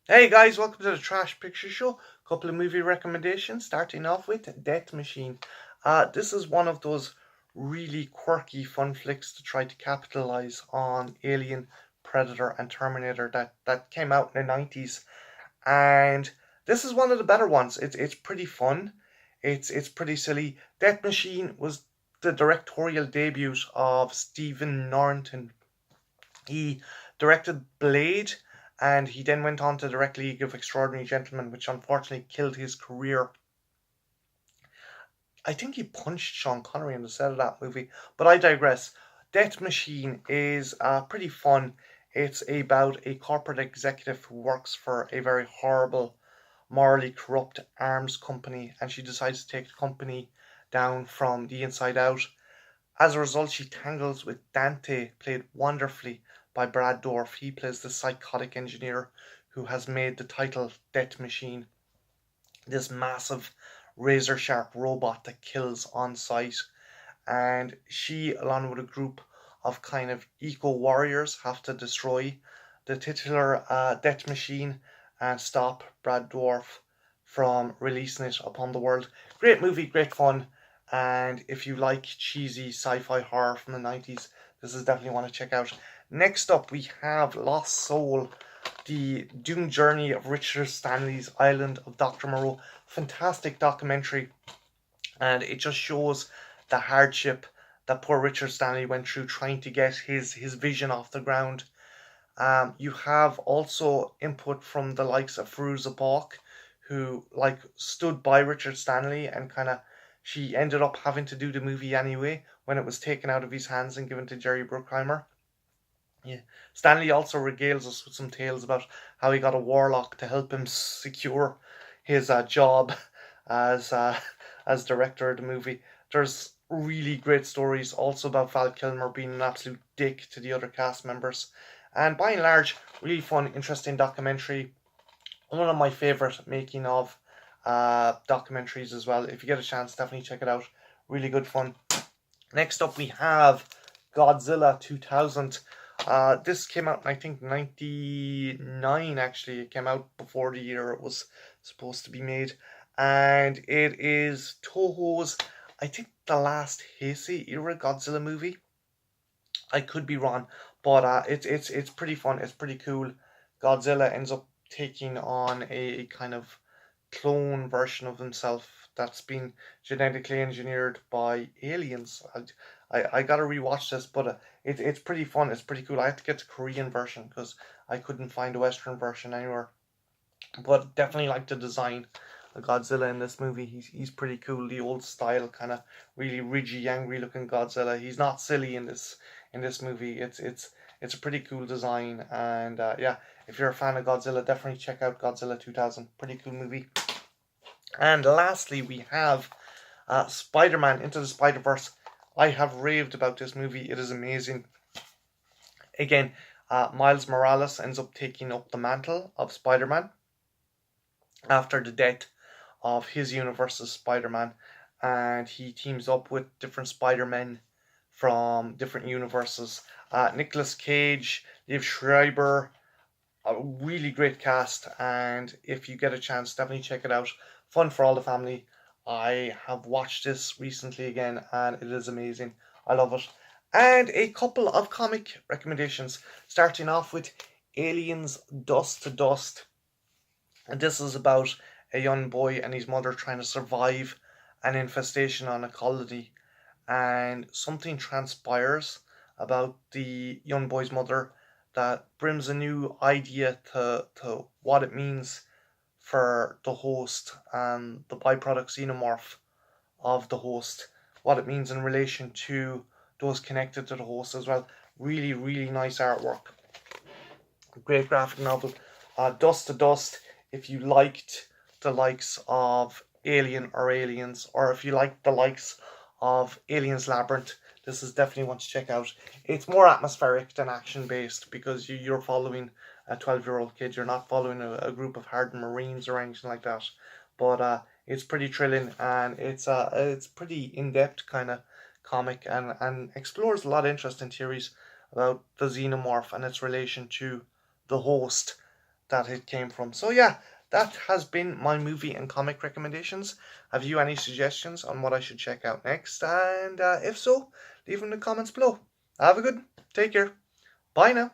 Hey guys, welcome to the Trash Picture Show. Couple of movie recommendations, starting off with Death Machine. This is one of those really quirky, fun flicks to try to capitalize on Alien, Predator, and Terminator that came out in the 90s. And this is one of the better ones. It's pretty fun. It's pretty silly. Death Machine was the directorial debut of Stephen Norrington. He directed Blade, and he then went on to direct League of Extraordinary Gentlemen, which unfortunately killed his career. I think he punched Sean Connery in the set of that movie, but I digress. Death Machine is pretty fun. It's about a corporate executive who works for a very horrible, morally corrupt arms company, and she decides to take the company down from the inside out. As a result, she tangles with Dante, played wonderfully by Brad Dourif. He plays the psychotic engineer who has made the title Death Machine, this massive razor sharp robot that kills on sight. And she, along with a group of kind of eco warriors, have to destroy the titular Death Machine and stop Brad Dourif from releasing it upon the world. Great movie, great fun. And if you like cheesy sci-fi horror from the 90s, this is definitely one to check out. Next up, we have Lost Soul, the doomed journey of Richard Stanley's Island of Dr. Moreau. Fantastic documentary, and it just shows the hardship that poor Richard Stanley went through trying to get his vision off the ground. You have also input from the likes of Firuza Balk, who like stood by Richard Stanley, and kind of she ended up having to do the movie anyway when it was taken out of his hands and given to Jerry Bruckheimer. Yeah. Stanley also regales us with some tales about how he got a warlock to help him secure his job as as director of the movie. There's really great stories also about Val Kilmer being an absolute dick to the other cast members. And by and large, really fun, interesting documentary. One of my favorite making of documentaries as well. If you get a chance, definitely check it out. Really good fun. Next up, we have Godzilla 2000. This came out in, I think, 99 actually. It came out before the year it was supposed to be made. And it is Toho's, I think, the last Heisei era Godzilla movie. I could be wrong, but it's pretty fun. It's pretty cool. Godzilla ends up taking on a kind of clone version of himself that's been genetically engineered by aliens. I gotta rewatch this, but it's pretty fun. It's pretty cool. I have to get the Korean version because I couldn't find a Western version anywhere. But definitely like the design of Godzilla in this movie. He's pretty cool. The old style, kind of really ridgy, angry looking Godzilla. He's not silly in this movie. It's a pretty cool design, and yeah, if you're a fan of Godzilla, definitely check out Godzilla 2000. Pretty cool movie. And lastly, we have Spider-Man Into the Spider-Verse. I have raved about this movie. It is amazing. Again, Miles Morales ends up taking up the mantle of Spider-Man after the death of his universe's Spider-Man, and he teams up with different Spider-Men from different universes. Nicolas Cage, Liv Schreiber, a really great cast, and if you get a chance, definitely check it out. Fun for all the family. I have watched this recently again, and it is amazing. I love it. And a couple of comic recommendations, starting off with Aliens Dust to Dust. And this is about a young boy and his mother trying to survive an infestation on a colony. And something transpires about the young boy's mother that brings a new idea to what it means for the host and the byproduct xenomorph of the host, what it means in relation to those connected to the host as well. Really, really nice artwork. Great graphic novel. Dust to Dust, if you liked the likes of Alien or Aliens, or if you liked the likes of Aliens Labyrinth, this is definitely one to check out. It's more atmospheric than action based because you're following a 12-year-old kid. You're not following a group of hardened Marines or anything like that. But it's pretty thrilling, and it's pretty in depth kind of comic, and explores a lot of interesting theories about the xenomorph and its relation to the host that it came from. So yeah, that has been my movie and comic recommendations. Have you any suggestions on what I should check out next? And if so, leave them in the comments below. Have a good, take care. Bye now.